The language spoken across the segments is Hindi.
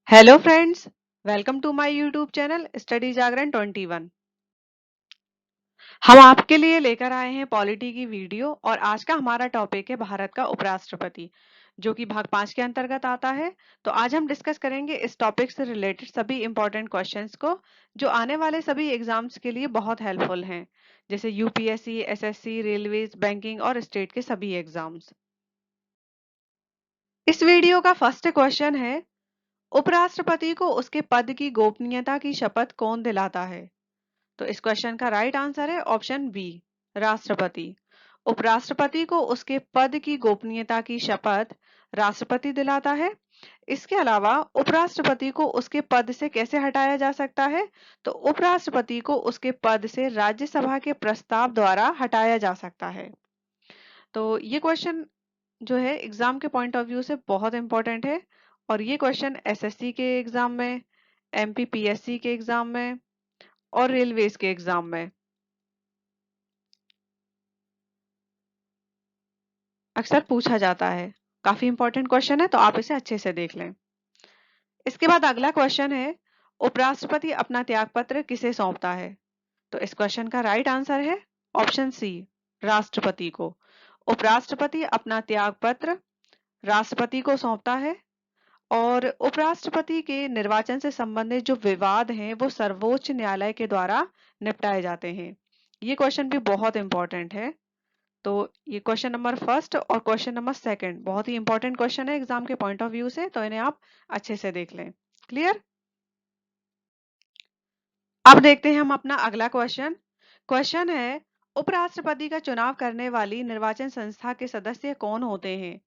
Hello friends, welcome to my YouTube channel study Jagran 21। हम आपके लिए लेकर आए हैं पॉलिटी की वीडियो और आज का हमारा टॉपिक है भारत का उपराष्ट्रपति, जो कि भाग 5 के अंतर्गत आता है। तो आज हम डिस्कस करेंगे इस टॉपिक से रिलेटेड सभी इंपॉर्टेंट क्वेश्चंस को, जो आने वाले सभी एग्जाम्स के लिए बहुत हेल्पफुल हैं, जैसे यूपीएससी, एसएससी, रेलवेज, बैंकिंग और स्टेट के सभी एग्जाम्स। इस वीडियो का फर्स्ट क्वेश्चन है, उपराष्ट्रपति को उसके पद की गोपनीयता की शपथ कौन दिलाता है? तो इस क्वेश्चन का राइट आंसर है ऑप्शन बी, राष्ट्रपति। उपराष्ट्रपति को उसके पद की गोपनीयता की शपथ राष्ट्रपति दिलाता है। इसके अलावा उपराष्ट्रपति को उसके पद से कैसे हटाया जा सकता है? तो उपराष्ट्रपति को उसके पद से राज्यसभा के प्रस्ताव द्वारा हटाया जा सकता है। तो ये क्वेश्चन जो है एग्जाम के पॉइंट ऑफ व्यू से बहुत इंपॉर्टेंट है, और ये क्वेश्चन एसएससी के एग्जाम में, एमपीपीएससी के एग्जाम में और रेलवेज के एग्जाम में अक्सर पूछा जाता है। काफी इंपॉर्टेंट क्वेश्चन है, तो आप इसे अच्छे से देख लें। इसके बाद अगला क्वेश्चन है, उपराष्ट्रपति अपना त्यागपत्र किसे सौंपता है? तो इस क्वेश्चन का राइट आंसर है ऑप्शन सी, राष्ट्रपति को। उपराष्ट्रपति अपना त्यागपत्र राष्ट्रपति को सौंपता है, और उपराष्ट्रपति के निर्वाचन से संबंधित जो विवाद हैं वो सर्वोच्च न्यायालय के द्वारा निपटाए जाते हैं। ये क्वेश्चन भी बहुत इंपॉर्टेंट है। तो ये क्वेश्चन नंबर फर्स्ट और क्वेश्चन नंबर सेकंड बहुत ही इंपॉर्टेंट क्वेश्चन है एग्जाम के पॉइंट ऑफ व्यू से, तो इन्हें आप अच्छे से देख लें। क्लियर? अब देखते हैं हम अपना अगला क्वेश्चन। क्वेश्चन है, उपराष्ट्रपति का चुनाव करने वाली निर्वाचन संस्था के सदस्य कौन होते हैं?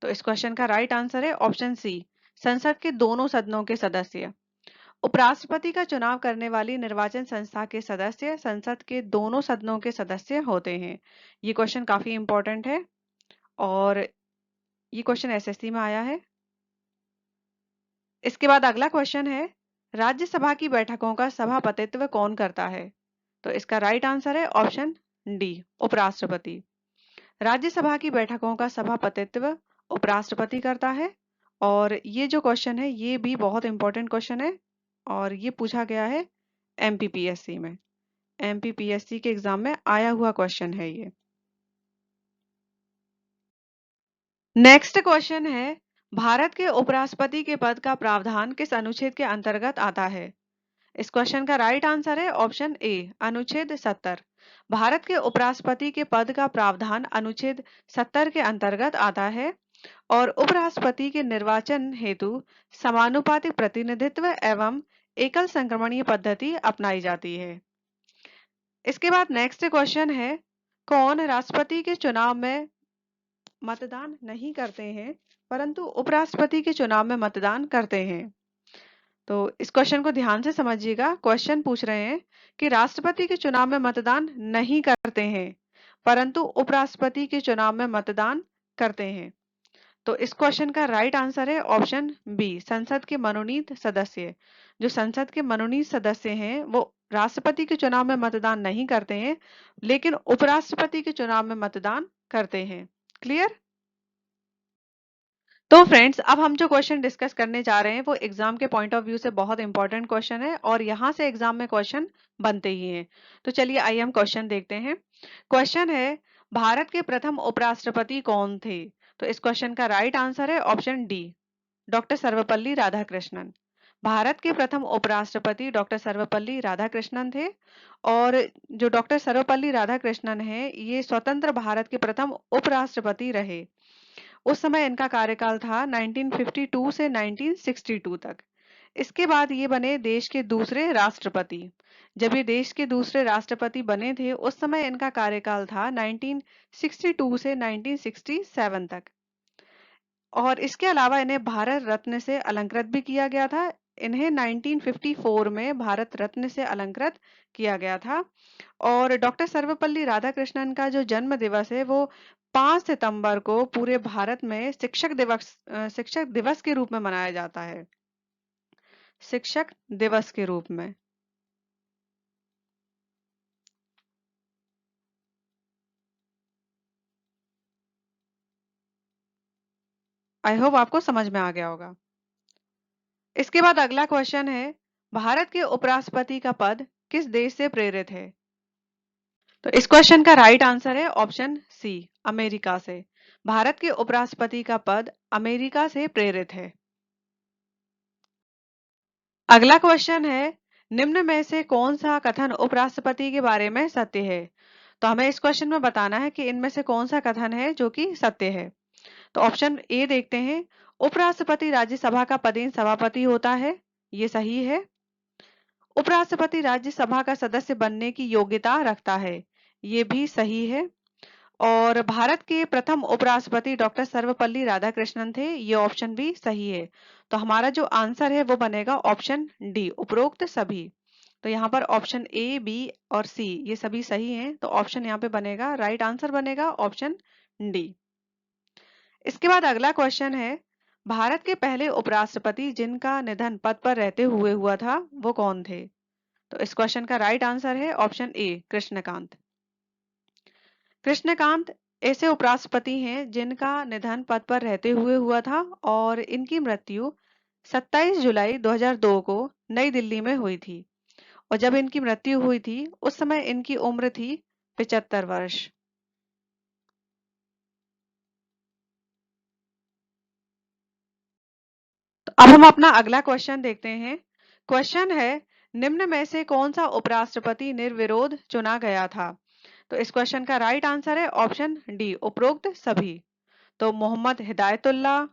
तो इस क्वेश्चन का राइट आंसर है ऑप्शन सी, संसद के दोनों सदनों के सदस्य। उपराष्ट्रपति का चुनाव करने वाली निर्वाचन संस्था के सदस्य संसद के दोनों सदनों के सदस्य होते हैं। ये क्वेश्चन काफी इंपॉर्टेंट है, और ये क्वेश्चन एसएससी में आया है। इसके बाद अगला क्वेश्चन है, राज्यसभा की बैठकों का सभापतित्व कौन करता है? तो इसका राइट आंसर है ऑप्शन डी, उपराष्ट्रपति। राज्यसभा की बैठकों का सभापतित्व उपराष्ट्रपति करता है, और ये जो क्वेश्चन है ये भी बहुत इंपॉर्टेंट क्वेश्चन है, और ये पूछा गया है एमपीपीएससी में। एमपीपीएससी के एग्जाम में आया हुआ क्वेश्चन है ये। नेक्स्ट क्वेश्चन है, भारत के उपराष्ट्रपति के पद का प्रावधान किस अनुच्छेद के अंतर्गत आता है? इस क्वेश्चन का राइट आंसर है ऑप्शन ए, अनुच्छेद 70। भारत के उपराष्ट्रपति के पद का प्रावधान अनुच्छेद 70 के अंतर्गत आता है, और उपराष्ट्रपति के निर्वाचन हेतु समानुपातिक प्रतिनिधित्व एवं एकल संक्रमणीय पद्धति अपनाई जाती है। इसके बाद नेक्स्ट क्वेश्चन है, कौन राष्ट्रपति के चुनाव में मतदान नहीं करते हैं परंतु उपराष्ट्रपति के चुनाव में मतदान करते हैं? तो इस क्वेश्चन को ध्यान से समझिएगा। क्वेश्चन पूछ रहे हैं कि राष्ट्रपति के चुनाव में मतदान नहीं करते हैं परंतु उपराष्ट्रपति के चुनाव में मतदान करते हैं। तो इस क्वेश्चन का राइट आंसर है ऑप्शन बी, संसद के मनोनीत सदस्य। जो संसद के मनोनीत सदस्य हैं वो राष्ट्रपति के चुनाव में मतदान नहीं करते हैं, लेकिन उपराष्ट्रपति के चुनाव में मतदान करते हैं। क्लियर? तो फ्रेंड्स, अब हम जो क्वेश्चन डिस्कस करने जा रहे हैं वो एग्जाम के पॉइंट ऑफ व्यू से बहुत इंपॉर्टेंट क्वेश्चन है, और यहाँ से एग्जाम में क्वेश्चन बनते ही हैं। तो चलिए आइए हम क्वेश्चन देखते हैं। क्वेश्चन है, भारत के प्रथम उपराष्ट्रपति कौन थे? तो इस क्वेश्चन का राइट आंसर है option D, doctor Sarvepalli Radhakrishnan. Bharat के प्रथम उपराष्ट्रपति डॉक्टर सर्वपल्ली राधाकृष्णन थे, और जो डॉक्टर सर्वपल्ली राधाकृष्णन है ये स्वतंत्र भारत के प्रथम उपराष्ट्रपति रहे। उस समय इनका कार्यकाल था 1952 से 1962 तक। इसके बाद ये बने देश के दूसरे राष्ट्रपति। जब ये देश के दूसरे राष्ट्रपति बने थे उस समय इनका कार्यकाल था 1962 से 1967 तक। और इसके अलावा इन्हें भारत रत्न से अलंकृत भी किया गया था। इन्हें 1954 में भारत रत्न से अलंकृत किया गया था। और डॉक्टर सर्वपल्ली राधाकृष्णन का जो जन्म दिवस है वो 5 सितंबर को पूरे भारत में शिक्षक दिवस के रूप में मनाया जाता है। शिक्षक दिवस के रूप में। आई होप आपको समझ में आ गया होगा। इसके बाद अगला क्वेश्चन है, भारत के उपराष्ट्रपति का पद किस देश से प्रेरित है? तो इस क्वेश्चन का राइट आंसर है ऑप्शन सी, अमेरिका से। भारत के उपराष्ट्रपति का पद अमेरिका से प्रेरित है। अगला क्वेश्चन है, निम्न में से कौन सा कथन उपराष्ट्रपति के बारे में सत्य है? तो हमें इस क्वेश्चन में बताना है कि इनमें से कौन सा कथन है जो कि सत्य है। तो ऑप्शन ए देखते हैं, उपराष्ट्रपति राज्यसभा का पदेन सभापति होता है, ये सही है। उपराष्ट्रपति राज्यसभा का सदस्य बनने की योग्यता रखता है, ये भी सही है। और भारत के प्रथम उपराष्ट्रपति डॉक्टर सर्वपल्ली राधाकृष्णन थे, ये ऑप्शन भी सही है। तो हमारा जो आंसर है वो बनेगा ऑप्शन डी, उपरोक्त सभी। तो यहाँ पर ऑप्शन ए, बी और सी ये सभी सही हैं, तो ऑप्शन यहाँ पे बनेगा, राइट आंसर बनेगा ऑप्शन डी। इसके बाद अगला क्वेश्चन है, भारत के पहले उपराष्ट्रपति जिनका निधन पद पर रहते हुए हुआ था वो कौन थे? तो इस क्वेश्चन का राइट आंसर है ऑप्शन ए, कृष्णकांत। कृष्णकांत ऐसे उपराष्ट्रपति हैं जिनका निधन पद पर रहते हुए हुआ था और इनकी मृत्यु 27 जुलाई 2002 को नई दिल्ली में हुई थी। और जब इनकी मृत्यु हुई थी उस समय इनकी उम्र थी 75 वर्ष। तो अब हम अपना अगला क्वेश्चन देखते हैं। क्वेश्चन है, निम्न में से कौन सा उपराष्ट्रपति निर्विरोध चुना गया था? तो इस क्वेश्चन का राइट आंसर है ऑप्शन डी, उपरोक्त सभी। तो मोहम्मद हिदायतुल्ला,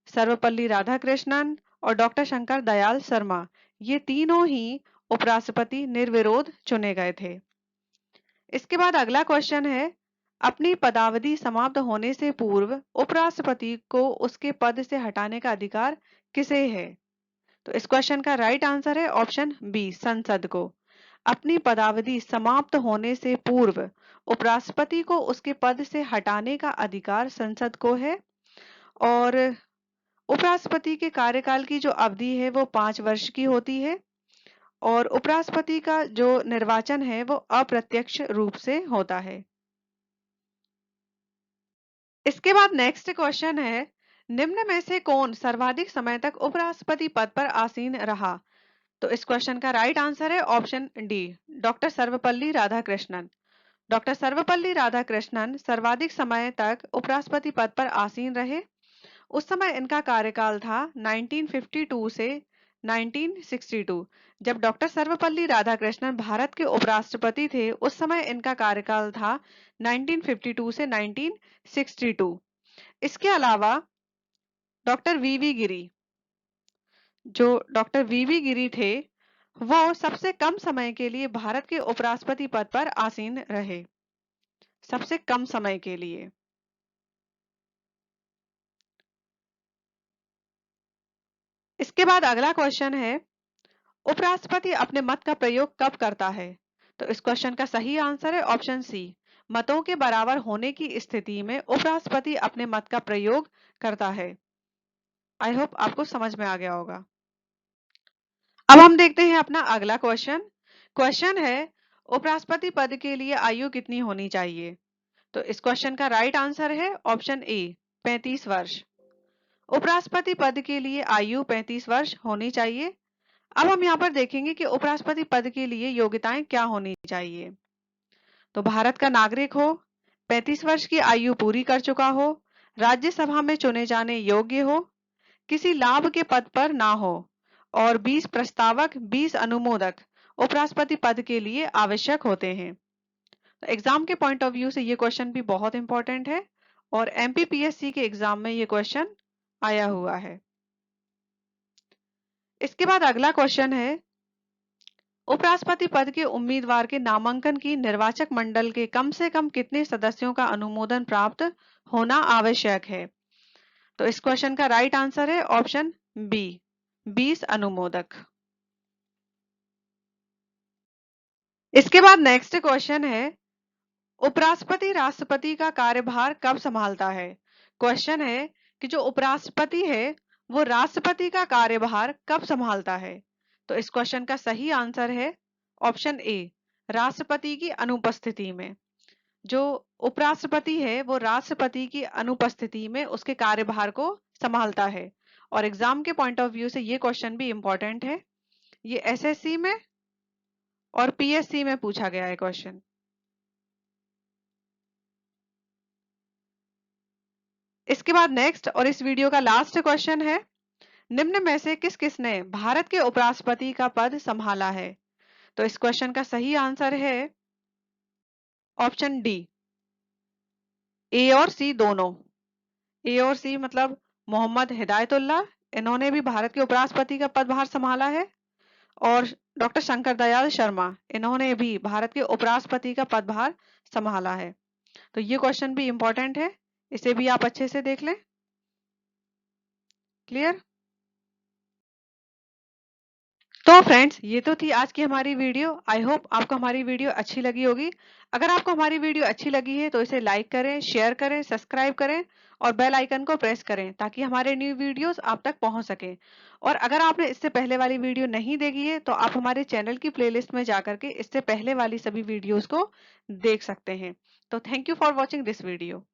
सर्वपल्ली राधाकृष्णन और डॉक्टर शंकर दयाल शर्मा, ये तीनों ही उपराष्ट्रपति निर्विरोध चुने गए थे। इसके बाद अगला क्वेश्चन है, अपनी पदावधि समाप्त होने से पूर्व उपराष्ट्रपति को उसके पद से हटाने का अधिकार किसे है? तो इस क्वेश्चन का राइट आंसर है ऑप्शन बी, संसद को। अपनी पदावधि समाप्त होने से पूर्व उपराष्ट्रपति को उसके पद से हटाने का अधिकार संसद को है। और उपराष्ट्रपति के कार्यकाल की जो अवधि है वो 5 वर्ष की होती है और उपराष्ट्रपति का जो निर्वाचन है वो अप्रत्यक्ष रूप से होता है। इसके बाद नेक्स्ट क्वेश्चन है, निम्न में से कौन सर्वाधिक समय तक उपराष्ट्रपति पद पर आसीन रहा? तो इस क्वेश्चन का राइट आंसर है option D, doctor Sarvepalli Radhakrishnan. Doctor Sarvepalli Radhakrishnan सर्वाधिक समय तक उपराष्ट्रपति पद पर आसीन रहे। उस समय इनका कार्यकाल था 1952 से 1962। जब डॉक्टर सर्वपल्ली राधाकृष्णन भारत के उपराष्ट्रपति थे उस समय इनका कार्यकाल था 1952 से 1962। इसके अलावा डॉक्टर वीवी गिरी, जो डॉक्टर वीवी गिरी थे वो सबसे कम समय के लिए भारत के उपराष्ट्रपति पद पर आसीन रहे, सबसे कम समय के लिए। इसके बाद अगला क्वेश्चन है, उपराष्ट्रपति अपने मत का प्रयोग कब करता है? तो इस क्वेश्चन का सही आंसर है ऑप्शन सी, मतों के बराबर होने की स्थिति में उपराष्ट्रपति अपने मत का प्रयोग करता है। आई होप आपको समझ में आ गया होगा। अब हम देखते हैं अपना अगला क्वेश्चन। क्वेश्चन है, उपराष्ट्रपति पद के लिए आयु कितनी होनी चाहिए? तो इस क्वेश्चन का राइट आंसर है ऑप्शन ए, 35 वर्ष। उपराष्ट्रपति पद के लिए आयु 35 वर्ष होनी चाहिए। अब हम यहाँ पर देखेंगे कि उपराष्ट्रपति पद के लिए योग्यताएं क्या होनी चाहिए। तो भारत का नागरिक हो, 35 वर्ष की आयु पूरी कर चुका हो, राज्यसभा में चुने जाने योग्य हो, किसी लाभ के पद पर ना हो और 20 प्रस्तावक 20 अनुमोदक उपराष्ट्रपति पद के लिए आवश्यक होते हैं। तो एग्जाम के पॉइंट ऑफ व्यू से ये क्वेश्चन भी बहुत इंपॉर्टेंट है और एमपीपीएससी के एग्जाम में ये क्वेश्चन आया हुआ है। इसके बाद अगला क्वेश्चन है, उपराष्ट्रपति पद के उम्मीदवार के नामांकन की निर्वाचक मंडल के कम से कम कितने सदस्यों का अनुमोदन प्राप्त होना आवश्यक है? तो इस क्वेश्चन का राइट आंसर है ऑप्शन बी, 20 अनुमोदक। इसके बाद नेक्स्ट क्वेश्चन है, उपराष्ट्रपति राष्ट्रपति का कार्यभार कब संभालता है? क्वेश्चन है कि जो उपराष्ट्रपति है वो राष्ट्रपति का कार्यभार कब संभालता है? तो इस क्वेश्चन का सही आंसर है ऑप्शन ए, राष्ट्रपति की अनुपस्थिति में। जो उपराष्ट्रपति है वो राष्ट्रपति की अनुपस्थिति में उसके कार्यभार को संभालता है और एग्जाम के पॉइंट ऑफ व्यू से ये क्वेश्चन भी इंपॉर्टेंट है। ये एसएससी में और पीएससी में पूछा गया है क्वेश्चन। इसके बाद नेक्स्ट और इस वीडियो का लास्ट क्वेश्चन है, निम्न में से किस किसने भारत के उपराष्ट्रपति का पद संभाला है? तो इस क्वेश्चन का सही आंसर है ऑप्शन डी, ए और सी दोनों। ए और सी मतलब मोहम्मद हिदायतुल्लाह, इन्होंने भी भारत के उपराष्ट्रपति का पदभार संभाला है, और डॉक्टर शंकर दयाल शर्मा, इन्होंने भी भारत के उपराष्ट्रपति का पदभार संभाला है। तो ये क्वेश्चन भी इंपॉर्टेंट है, इसे भी आप अच्छे से देख लें। क्लियर? तो फ्रेंड्स, ये तो थी आज की हमारी वीडियो। आई होप आपको हमारी वीडियो अच्छी लगी होगी। अगर आपको हमारी वीडियो अच्छी लगी है तो इसे लाइक करें, शेयर करें, सब्सक्राइब करें और बेल आइकन को प्रेस करें ताकि हमारे न्यू वीडियोस आप तक पहुंच सके। और अगर आपने इससे पहले वाली वीडियो नहीं देखी है तो आप हमारे चैनल की प्लेलिस्ट में जाकर के इससे पहले वाली सभी वीडियोस को देख सकते हैं। तो thank you for watching this video.